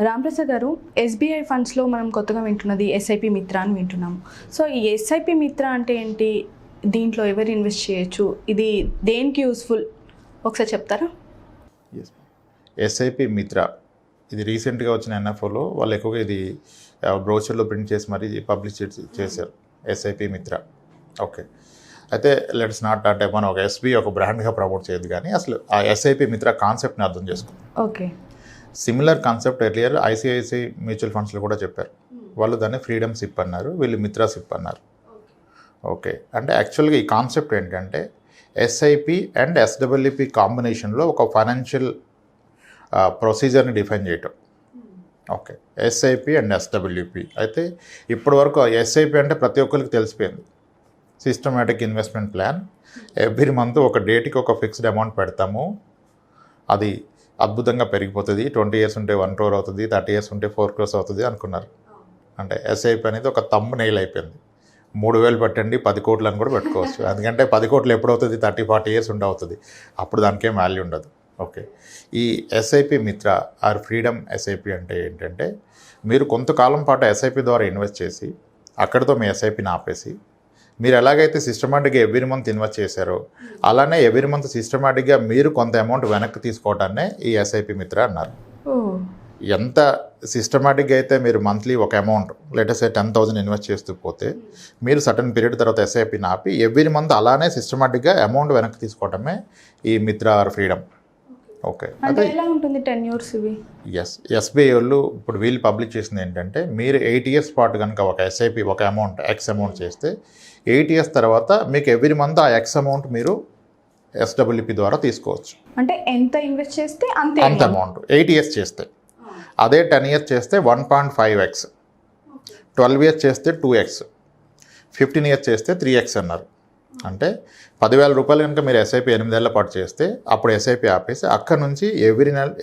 రాంప్రసాద్ గారు, ఎస్బీఐ ఫండ్స్లో మనం కొత్తగా వింటున్నది ఎస్ఐపి మిత్ర అని వింటున్నాము. సో ఈ ఎస్ఐపి మిత్ర అంటే ఏంటి, దీంట్లో ఎవరు ఇన్వెస్ట్ చేయొచ్చు, ఇది దేనికి యూస్ఫుల్ ఒకసారి చెప్తారా? ఎస్ఐపి మిత్ర ఇది రీసెంట్గా వచ్చిన ఎన్ఎఫ్ఓలో వాళ్ళు ఎక్కువగా ఇది బ్రోచర్లో ప్రింట్ చేసి మరీ పబ్లిష్ చేశారు ఎస్ఐపి మిత్ర. ఓకే, అయితే లెట్స్ నాట్ అంటే మనం ఒక ఎస్బీ ఒక బ్రాండ్గా ప్రమోట్ చేయదు, కానీ అసలు ఆ ఎస్ఐపి మిత్ర కాన్సెప్ట్ని అర్థం చేసుకుందాం. Okay, similar concept earlier ICICI mutual ఫండ్స్లో కూడా చెప్పారు. వాళ్ళు దాన్ని ఫ్రీడమ్ సిప్ అన్నారు, వీళ్ళు మిత్రా సిప్ అన్నారు. ఓకే, అంటే యాక్చువల్గా ఈ కాన్సెప్ట్ ఏంటంటే ఎస్ఐపి అండ్ ఎస్డబ్ల్యూపి కాంబినేషన్లో ఒక ఫైనాన్షియల్ ప్రొసీజర్ని డిఫైన్ చేయటం. Okay, SIP and SWP. అయితే ఇప్పటివరకు ఎస్ఐపి అంటే ప్రతి ఒక్కరికి తెలిసిపోయింది, systematic investment plan. Every month ఒక డేట్కి ఒక ఫిక్స్డ్ అమౌంట్ పెడతాము, అది అద్భుతంగా పెరిగిపోతుంది. 20 years ఉంటే 1 crore అవుతుంది, 30 years ఉంటే 4 crores అవుతుంది అనుకున్నారు. అంటే ఎస్ఐపి అనేది ఒక తమ్ము నెయిల్ అయిపోయింది. 3,000 పెట్టండి 10 కోట్లు అని కూడా పెట్టుకోవచ్చు. ఎందుకంటే 10 కోట్లు ఎప్పుడవుతుంది, 30-40 years ఉండి అవుతుంది, అప్పుడు దానికేం వాల్యూ ఉండదు. ఓకే, ఈ ఎస్ఐపి మిత్ర ఆర్ ఫ్రీడమ్ ఎస్ఐపి అంటే ఏంటంటే మీరు కొంతకాలం పాటు ఎస్ఐపి ద్వారా ఇన్వెస్ట్ చేసి అక్కడితో మీ ఎస్ఐపిని ఆపేసి మీరు ఎలాగైతే సిస్టమేటిక్గా ఎవ్రీ మంత్ ఇన్వెస్ట్ చేశారో అలానే ఎవ్రీ మంత్ సిస్టమేటిక్గా మీరు కొంత అమౌంట్ వెనక్కి తీసుకోవటాన్నే ఈ ఎస్ఐపి మిత్ర అన్నారు. ఎంత సిస్టమేటిక్గా అయితే మీరు మంత్లీ ఒక అమౌంట్ లెటర్స్ 10,000 ఇన్వెస్ట్ చేస్తూ పోతే మీరు సర్టన్ పీరియడ్ తర్వాత ఎస్ఐపిని ఆపి ఎవ్రీ మంత్ అలానే సిస్టమేటిక్గా అమౌంట్ వెనక్కి తీసుకోవటమే ఈ మిత్ర ఆర్ ఫ్రీడమ్. ఓకే, అంటే ఎలా ఉంటుంది 10 years ఇవి? ఎస్బీఐ వాళ్ళు ఇప్పుడు వీళ్ళు పబ్లిష్ చేసింది ఏంటంటే మీరు 8 years పాటు కనుక ఒక ఎస్ఐపి ఒక అమౌంట్ ఎక్స్ అమౌంట్ చేస్తే 8 years తర్వాత మీకు ఎవ్రీ మంత్ ఆ ఎక్స్ అమౌంట్ మీరు ఎస్డబ్ల్యూపి ద్వారా తీసుకోవచ్చు. అంటే ఎంత ఇన్వెస్ట్ చేస్తే అంత అమౌంట్ 8 years చేస్తే. అదే 10 years చేస్తే 1.5x, 12 years చేస్తే 2x, 15 years చేస్తే 3x అన్నారు. అంటే 10,000 రూపాయలు కనుక మీరు ఎస్ఐపి 8 ఏళ్ల పాటు చేస్తే అప్పుడు ఎస్ఐపి ఆపేసి అక్కడ నుంచి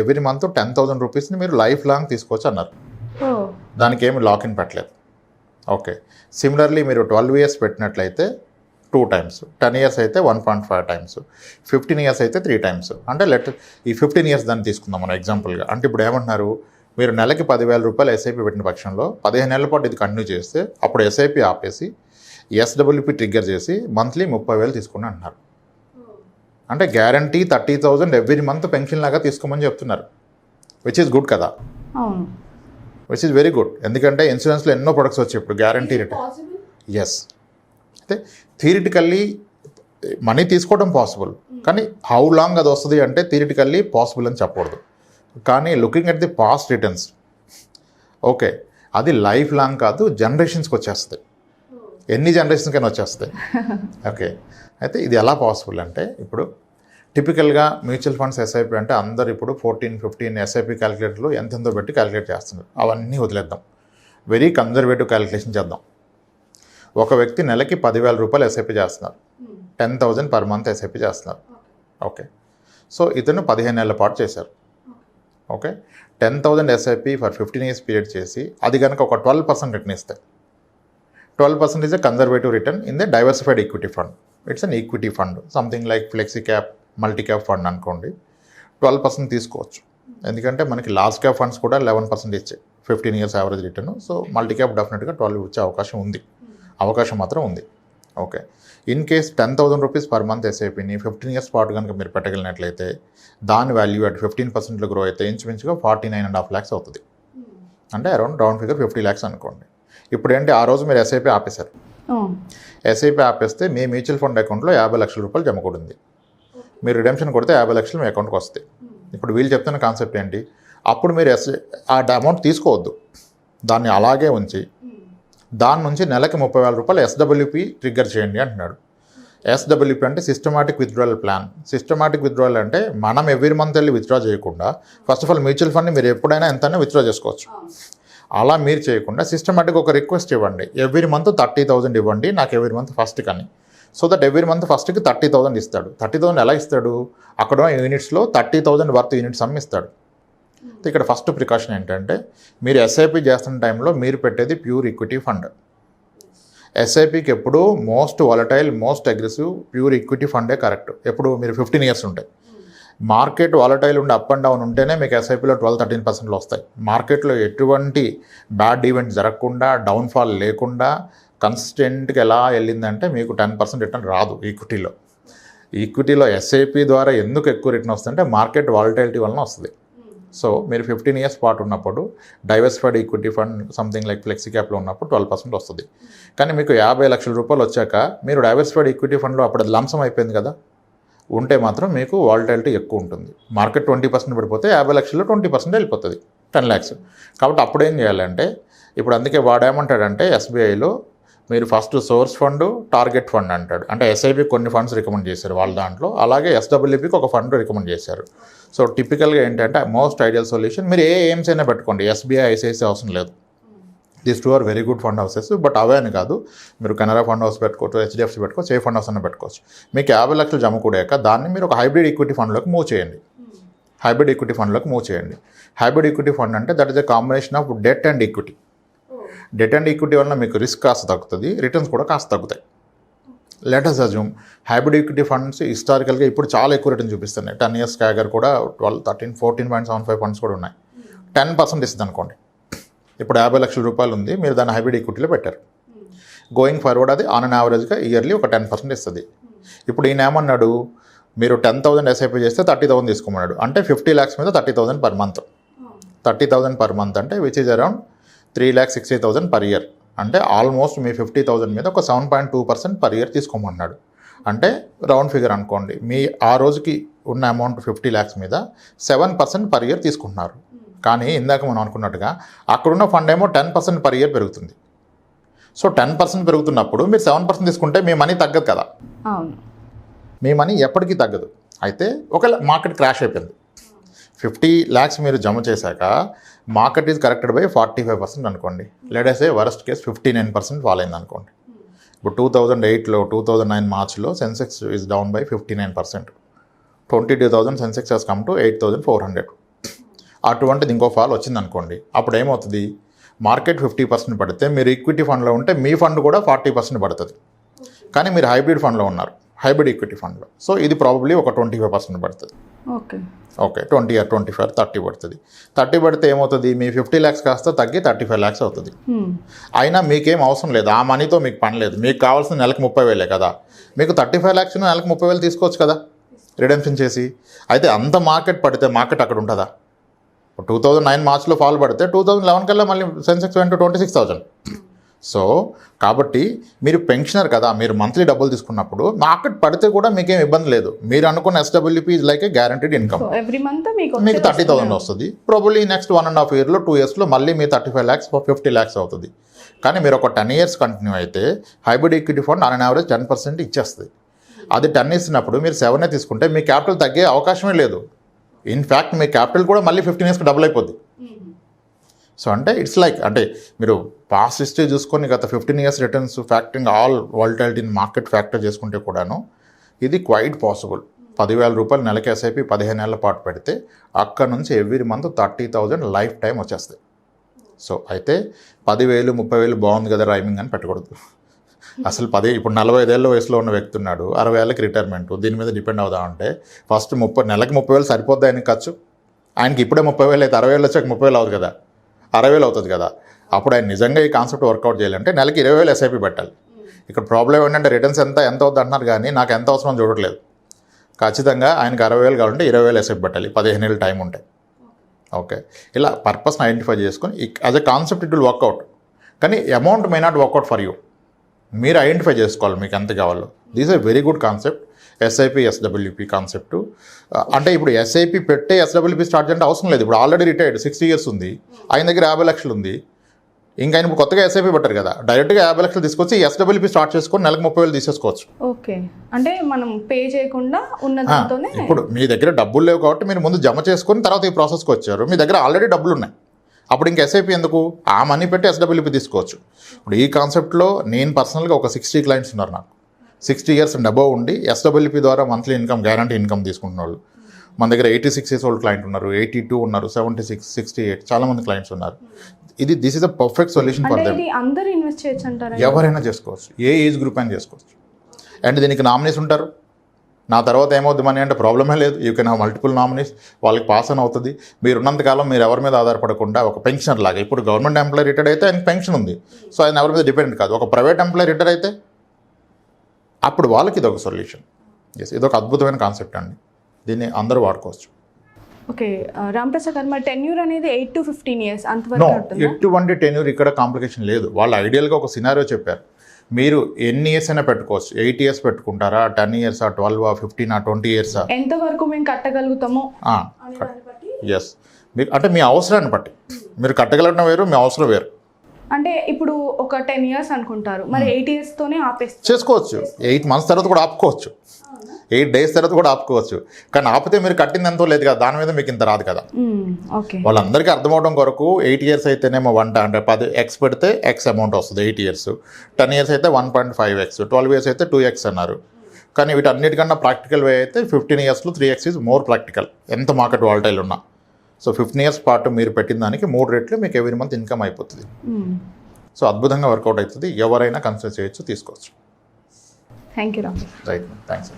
ఎవ్రీ మంత్ 10,000 రూపీస్ని మీరు లైఫ్ లాంగ్ తీసుకోవచ్చు అన్నారు. దానికి ఏమి లాక్ ఇన్ పెట్టలేదు. ఓకే, సిమిలర్లీ మీరు 12 years పెట్టినట్లయితే 2 times, 10 years అయితే 1.5 times, 15 years అయితే 3 times. అంటే ఈ 15 years దాన్ని తీసుకుందాం మనం ఎగ్జాంపుల్గా. అంటే ఇప్పుడు ఏమంటున్నారు, మీరు నెలకి 10,000 రూపాయలు ఎస్ఐపి పెట్టిన పక్షంలో 15 ఏళ్ల పాటు ఇది కంటిన్యూ చేస్తే అప్పుడు ఎస్ఐపి ఆపేసి ఎస్డబ్ల్యూపి ట్రిగ్గర్ చేసి మంత్లీ 30,000 తీసుకుని అంటున్నారు. అంటే గ్యారంటీ 30,000 ఎవ్రీ మంత్ పెన్షన్ లాగా తీసుకోమని చెప్తున్నారు, విచ్ ఈజ్ గుడ్ కదా, విచ్ ఈజ్ వెరీ గుడ్. ఎందుకంటే ఇన్సూరెన్స్లో ఎన్నో ప్రొడక్ట్స్ వచ్చాయి ఇప్పుడు గ్యారంటీ రిటర్న్. ఎస్, అయితే థియరిటికల్లీ మనీ తీసుకోవడం పాసిబుల్, కానీ హౌ లాంగ్ అది వస్తుంది అంటే థియరిటికల్లీ పాసిబుల్ అని చెప్పకూడదు. కానీ looking at the past returns, okay, అది లైఫ్ లాంగ్ కాదు, జనరేషన్స్కి వచ్చేస్తుంది, ఎన్ని జనరేషన్స్కైనా వచ్చేస్తాయి. ఓకే, అయితే ఇది ఎలా పాసిబుల్ అంటే ఇప్పుడు టిపికల్గా మ్యూచువల్ ఫండ్స్ ఎస్ఐపి అంటే అందరు ఇప్పుడు 14-15 ఎస్ఐపి క్యాలిక్యులేటర్లు ఎంతెంతో పెట్టి క్యాలిక్యులేట్ చేస్తున్నారు. అవన్నీ వదిలేద్దాం, వెరీ కన్జర్వేటివ్ క్యాలిక్యులేషన్ చేద్దాం. ఒక వ్యక్తి నెలకి 10,000 రూపాయలు ఎస్ఐపి చేస్తున్నారు, 10,000 per month ఎస్ఐపి చేస్తున్నారు. ఓకే, సో ఇతను 15 ఏళ్ల పాటు చేశారు. Okay, 10,000 SIP for 15 years period చేసి అది కనుక ఒక 12% రిటర్న్ ఇస్తాయి. 12% is a conservative return in the diversified equity fund. It's an equity fund, something like flexi cap, multi cap fund అనుకోండి. 12% తీసుకోవచ్చు, ఎందుకంటే మనకి లార్జ్ క్యాప్ ఫండ్స్ కూడా 11% ఇచ్చాయి 15 years average return. So multi cap డెఫినెట్గా 12 ఇచ్చే అవకాశం మాత్రం ఉంది. Okay, in case 10,000 rupees per month ఎస్ఐపిని 15 years పాటు కనుక మీరు పెట్టగలిగినట్లయితే దాని వాల్యూ అట్ 15% గ్రో అయితే ఇంచుమించుగా 49.5 lakhs అవుతుంది. అంటే అరౌండ్ రౌండ్ ఫిగర్ 50 lakhs అనుకోండి. ఇప్పుడు ఏంటి, ఆ రోజు మీరు ఎస్ఐపి ఆపేశారు. ఎస్ఐపి ఆపేస్తే మీ మ్యూచువల్ ఫండ్ అకౌంట్లో 50 లక్షల రూపాయలు జమ కూడింది. మీరు రిడెంప్షన్ కొడితే 50 లక్షలు మీ అకౌంట్కి వస్తాయి. ఇప్పుడు వీళ్ళు చెప్తున్న కాన్సెప్ట్ ఏంటి, అప్పుడు మీరు ఆ అమౌంట్ తీసుకోవద్దు, దాన్ని అలాగే ఉంచి దాని నుంచి నెలకి 30,000 రూపాయలు ఎస్డబ్ల్యూపి ట్రిగ్గర్ చేయండి అంటున్నాడు. ఎస్డబ్ల్యూపి అంటే systematic withdrawal plan. Systematic withdrawal అంటే మనం ఎవ్రీ మంత్ వెళ్ళి విత్డ్రా చేయకుండా ఫస్ట్ ఆఫ్ ఆల్ మ్యూచువల్ ఫండ్ని మీరు ఎప్పుడైనా ఎంతైనా విత్డ్రా చేసుకోవచ్చు. అలా మీరు చేయకుండా సిస్టమేటిక్ ఒక రిక్వెస్ట్ ఇవ్వండి, ఎవ్రీ మంత్ 30,000 ఇవ్వండి నాకు ఎవ్రీ మంత్ ఫస్ట్ కానీ. సో దట్ ఎవ్రీ మంత్ ఫస్ట్కి 30,000 ఇస్తాడు. 30,000 ఎలా ఇస్తాడు, అక్కడ యూనిట్స్లో 30,000 వర్త్ యూనిట్స్ అమ్మిస్తాడు. ఇక్కడ ఫస్ట్ ప్రికాషన్ ఏంటంటే మీరు ఎస్ఐపి చేస్తున్న టైంలో మీరు పెట్టేది ప్యూర్ ఈక్విటీ ఫండ్. ఎస్ఐపికి ఎప్పుడు most volatile most aggressive pure equity ఫండే కరెక్ట్. ఎప్పుడు మీరు 15 years ఉంటాయి. మార్కెట్ వాలటైల్ ఉండి అప్ అండ్ డౌన్ ఉంటేనే మీకు ఎస్ఐపిలో 12-13% వస్తాయి. మార్కెట్లో ఎటువంటి బ్యాడ్ ఈవెంట్ జరగకుండా, డౌన్ఫాల్ లేకుండా కన్సిస్టెంట్గా ఎలా వెళ్ళిందంటే మీకు 10% రిటర్న్ రాదు ఈక్విటీలో. ఈక్విటీలో ఎస్ఐపి ద్వారా ఎందుకు ఎక్కువ రిటర్న్ వస్తుందంటే మార్కెట్ వాలటైలిటీ వలన వస్తుంది. సో మీరు 15 years పాటు ఉన్నప్పుడు diversified equity fund something like flexi క్యాప్లో ఉన్నప్పుడు 12% వస్తుంది. కానీ మీకు 50 లక్షల రూపాయలు వచ్చాక మీరు డైవర్సిఫైడ్ ఈక్విటీ ఫండ్లో అప్పుడు అది లంసం అయిపోయింది కదా, ఉంటే మాత్రం మీకు వాలటైలిటీ ఎక్కువ ఉంటుంది. మార్కెట్ 20% పడిపోతే 50 లక్షల్లో 20% వెళ్ళిపోతుంది, 10 lakhs. కాబట్టి అప్పుడు ఏం చేయాలంటే, ఇప్పుడు అందుకే వాడేమంటాడంటే ఎస్బీఐలో మీరు first source fund, target fund అంటాడు. అంటే ఎస్ఐపి కొన్ని ఫండ్స్ రికమెండ్ చేశారు వాళ్ళ దాంట్లో, అలాగే ఎస్డబ్ల్యూపీకి ఒక ఫండ్ రికమెండ్ చేశారు. సో టిపికల్గా ఏంటంటే మోస్ట్ ఐడియల్ సొల్యూషన్ మీరు ఏ ఎయిమ్స్ అయినా పెట్టుకోండి, ఎస్బీఐ ఐసిఐసి అవసరం లేదు. These 2 are very good fund houses. But అవే అని కాదు, మీరు కెనరా ఫండ్ హౌస్ పెట్టుకోవచ్చు, హెచ్డిఎఫ్సి పెట్టుకోవచ్చు, ఏ ఫండ్ హౌస్ అయినా పెట్టుకోవచ్చు. మీకు 50 లక్షలు జమ కూడాక దాన్ని మీరు ఒక హైబ్రిడ్ ఈక్విటీ ఫండ్లోకి మూవ్ చేయండి. హైబ్రిడ్ ఈక్విటీ ఫండ్లోకి మూవ్ చేయండి. హైబ్రిడ్ ఈక్విటీ ఫండ్ అంటే that is a combination of debt and equity. Debt and equity వల్ల మీకు రిస్క్ కాస్త తగ్గుతుంది, రిటర్న్స్ కూడా కాస్త తగ్గుతాయి. Let us assume hybrid equity funds హిస్టారికల్గా ఇప్పుడు చాలా ఎక్కువ రిటర్న్ చూపిస్తున్నాయి. 10 years CAGR కూడా 14.75 ఫండ్స్ కూడా ఉన్నాయి. 10% ఇస్తుంది అనుకోండి. ఇప్పుడు 50 లక్షల రూపాయలు ఉంది, మీరు దాన్ని హైబ్రిడ్ ఈక్విటీలో పెట్టారు. గోయింగ్ ఫార్వర్డ్ అది ఆన్ అన్ యావరేజ్గా ఇయర్లీ ఒక 10% ఇస్తుంది. ఇప్పుడు ఈయన ఏమన్నాడు, మీరు 10,000 ఎస్ఐపి చేస్తే 30,000 తీసుకోమన్నాడు. అంటే 50 lakhs మీద 30,000 per month. 30,000 per month అంటే which is around 3,60,000 per year. అంటే ఆల్మోస్ట్ మీ 50,000 మీద ఒక 7.2% per year తీసుకోమన్నాడు. అంటే రౌండ్ ఫిగర్ అనుకోండి, మీ ఆ రోజుకి ఉన్న అమౌంట్ 50 lakhs మీద 7% per year తీసుకుంటున్నారు. కానీ ఇందాక మనం అనుకున్నట్టుగా అక్కడున్న ఫండ్ ఏమో 10% per year పెరుగుతుంది. సో 10% పెరుగుతున్నప్పుడు మీరు 7% తీసుకుంటే మీ మనీ తగ్గదు కదా. అవును, మీ మనీ ఎప్పటికీ తగ్గదు. అయితే ఒకవేళ మార్కెట్ క్రాష్ అయిపోయింది, 50 lakhs మీరు జమ చేశాక మార్కెట్ ఈజ్ కరెక్టెడ్ బై 45% అనుకోండి. Let's say worst case 59% fall అయింది అనుకోండి. ఇప్పుడు 2008లో 2009 మార్చ్లో Sensex is down by 59%. 22,000 Sensex has come to 8,400. అటువంటిది ఇంకో ఫాల్ వచ్చింది అనుకోండి. అప్పుడు ఏమవుతుంది, మార్కెట్ 50% పడితే మీరు ఈక్విటీ ఫండ్లో ఉంటే మీ ఫండ్ కూడా 40% పడుతుంది. కానీ మీరు హైబ్రిడ్ ఫండ్లో ఉన్నారు, హైబ్రిడ్ ఈక్విటీ ఫండ్లో. సో ఇది ప్రాబబ్లీ ఒక 25% పడుతుంది. ఓకే 20 or 25, 30 పడుతుంది. 30 పడితే ఏమవుతుంది, మీ 50 lakhs కాస్త తగ్గి 35 lakhs అవుతుంది. అయినా మీకేం అవసరం లేదు, ఆ మనీతో మీకు పని లేదు. మీకు కావాల్సిన నెలకు 30,000 కదా, మీకు 35 lakhs నెలకు 30,000 తీసుకోవచ్చు కదా రిడెంప్షన్ చేసి. అయితే అంత మార్కెట్ పడితే మార్కెట్ అక్కడ ఉంటుందా? 2009 మార్చ్లో ఫాల్ పడితే 2011 కల్లా మళ్ళీ సెన్సెక్స్ వెంట 26,000. సో కాబట్టి మీరు పెన్షనర్ కదా, మీరు మంత్లీ డబ్బులు తీసుకున్నప్పుడు మార్కెట్ పడితే కూడా మీకేం ఇబ్బంది లేదు. మీరు అనుకున్న SWP is like A guaranteed income. Every month మీకు 30,000 వస్తుంది. ప్రాబబ్లీ నెక్స్ట్ 1.5 yearలో 2 yearsలో మళ్ళీ మీ 35 lakhs 50 lakhs అవుతుంది. కానీ మీరు ఒక 10 years కంటిన్యూ అయితే hybrid equity fund on average 10% ఇచ్చేస్తుంది. అది 10 ఇచ్చినప్పుడు మీరు 7 తీసుకుంటే మీ క్యాపిటల్ తగ్గే అవకాశమే లేదు. ఇన్ఫ్యాక్ట్ మీ క్యాపిటల్ కూడా మళ్ళీ 15 yearsకి డబుల్ అయిపోద్ది. సో అంటే ఇట్స్ లైక్, అంటే మీరు పాస్ట్ హిస్టరీ చూసుకొని గత 15 years returns factoring all volatility in market factor చేసుకుంటే కూడాను ఇది క్వైట్ పాసిబుల్. 10,000 రూపాయలు నెలకి ఎస్ఐపి 15 ఏళ్ల పాటు పెడితే అక్కడ నుంచి ఎవ్రీ మంత్ 30,000 లైఫ్ టైం వచ్చేస్తాయి. సో అయితే 10,000 30,000 బాగుంది కదా రైమింగ్ అని పెట్టకూడదు. అసలు ఇప్పుడు 45 ఏళ్ళ వయసులో ఉన్న వ్యక్తి ఉన్నాడు, 60 ఏళ్ళకి రిటైర్మెంట్, దీని మీద డిపెండ్ అవుదామంటే ఫస్ట్ నెలకి 30,000 సరిపోద్ది ఆయనకి ఖర్చు. ఆయనకి ఇప్పుడే 30,000 అయితే 60 ఏళ్ళు వచ్చాక 30,000 అవుతుంది కదా, 60,000 అవుతుంది కదా. అప్పుడు ఆయన నిజంగా ఈ కాన్సెప్ట్ వర్కౌట్ చేయాలంటే నెలకి 20,000 ఎస్ఐపి పెట్టాలి. ఇక్కడ ప్రాబ్లం ఏంటంటే రిటర్న్స్ ఎంత అవుతుంది అంటున్నారు, కానీ నాకు ఎంత అవసరం చూడట్లేదు. ఖచ్చితంగా ఆయనకి 60,000 కావాలంటే 20,000 ఎస్ఐపి పెట్టాలి, 15 ఏళ్ళు టైం ఉంటాయి. ఓకే, ఇలా పర్పస్ని ఐడెంటిఫై చేసుకొని as a concept it will work out. కానీ amount may not work out for you. మీరు ఐడెంటిఫై చేసుకోవాలి మీకు ఎంత కావాలో. This a very good concept, SIP SWP concept. అంటే ఇప్పుడు ఎస్ఐపి పెట్టే ఎస్డబ్ల్యూపీ స్టార్ట్ చేయాలంటే అవసరం లేదు. ఇప్పుడు ఆల్రెడీ రిటైర్డ్ 60 years ఉంది, ఆయన దగ్గర 50 లక్షలు ఉంది. ఇంకా ఆయన ఇప్పుడు కొత్తగా ఎస్ఐపి పెట్టారు కదా, డైరెక్ట్గా 50 లక్షలు తీసుకొచ్చి ఎస్డబ్ల్యూపీ స్టార్ట్ చేసుకొని నెలకు 30,000 తీసేసుకోవచ్చు. ఓకే, అంటే మనం పే చేయకుండా ఉన్న దాంతోనే. ఇప్పుడు మీ దగ్గర డబ్బులు లేవు కాబట్టి మీరు ముందు జమ చేసుకొని తర్వాత ఈ ప్రాసెస్కి వచ్చారు. మీ దగ్గర ఆల్రెడీ డబ్బులు ఉన్నాయి, అప్పుడు ఇంకా ఎస్ఐపి ఎందుకు, ఆ మనీ పెట్టి ఎస్డబ్ల్యూపీ తీసుకోవచ్చు. ఇప్పుడు ఈ కాన్సెప్ట్లో నేను పర్సనల్గా ఒక 60 clients ఉన్నారు నాకు, 60 years అండ్ అబోవ్ ఉండి ఎస్డబ్ల్యూపీ ద్వారా మంత్లీ ఇన్కమ్ గ్యారంటీ ఇన్కమ్ తీసుకుంటున్న వాళ్ళు. మన దగ్గర 86 years old క్లయింట్ ఉన్నారు, 82 ఉన్నారు, 76, 68 చాలామంది క్లయింట్స్ ఉన్నారు. This is a perfect solution for them. అందరూ ఇన్వెస్ట్ చేయొచ్చు అంటారా? ఎవరైనా చేసుకోవచ్చు, ఏ ఏజ్ గ్రూప్ అయినా చేసుకోవచ్చు. అండ్ దీనికి నామినీస్ ఉంటారు. నా తర్వాత ఏమవుద్ది మనీ అంటే ప్రాబ్లమే లేదు. You can have multiple nominees, వాళ్ళకి పాస్ అని అవుతుంది. మీరు ఉన్నంతకాలం మీరు ఎవరి మీద ఆధారపడకుండా ఒక పెన్షన్ లాగా, ఇప్పుడు గవర్నమెంట్ ఎంప్లాయీ రిటైర్డ్ అయితే ఆయనకి పెన్షన్ ఉంది, సో ఆయన ఎవరి మీద డిపెండ్ కాదు. ఒక ప్రైవేట్ ఎంప్లాయీ రిటైర్ అయితే అప్పుడు వాళ్ళకి ఇదొక సొల్యూషన్. ఎస్, ఇదొక అద్భుతమైన కాన్సెప్ట్ అండి, దీన్ని అందరూ వాడుకోవచ్చు. ఓకే రాంప్రసాద్ గారు, మరి టెన్యూర్ అనేది 8 to 15 years అంతవరకు ఉంటుందా? ఎటువంటి టెన్యూర్ ఇక్కడ కాంప్లికేషన్ లేదు. వాళ్ళు ఐడియల్గా ఒక సినారియో చెప్పారు, మీరు ఎన్ని ఇయర్స్ అయినా పెట్టుకోవచ్చు. 8 years పెట్టుకుంటారా, 10 years, 12, 15, 20 years, ఎంతవరకు మేము కట్టగలుగుతామో. ఎస్, మీకు అంటే మీ అవసరాన్ని బట్టి మీరు కట్టగలగడం వేరు, మీ అవసరం వేరు. అంటే ఇప్పుడు ఒక 10 years అనుకుంటారు, మరి 8 years తోనే ఆపేస్తారు. చేసుకోవచ్చు, 8 months తర్వాత కూడా ఆపుకోవచ్చు, 8 days తర్వాత కూడా ఆపుకోవచ్చు. కానీ ఆపితే మీరు కట్టింది ఎంతో లేదు కదా, దాని మీద మీకు ఇంత రాదు కదా. ఓకే, వాళ్ళందరికీ అర్థమవడం కొరకు 8 years అయితేనేమో 1 అంటే 10x పెడితే x అమౌంట్ వస్తుంది 8 years, 10 years అయితే 1.5x, 12 years అయితే 2x అన్నారు. కానీ వీటన్నిటికన్నా ప్రాక్టికల్ వే అయితే 15 yearsలో 3x ఈజ్ మోర్ ప్రాక్టికల్, ఎంత మార్కెట్ వాలటైల్ ఉన్నా. సో 15 years పాటు మీరు పెట్టిన దానికి 3 రెట్లు మీకు ఎవ్రీ మంత్ ఇన్కమ్ అయిపోతుంది. సో అద్భుతంగా వర్కౌట్ అవుతుంది, ఎవరైనా కన్సిడర్ చేయొచ్చు, తీసుకోవచ్చు. Thank you. Right, thanks.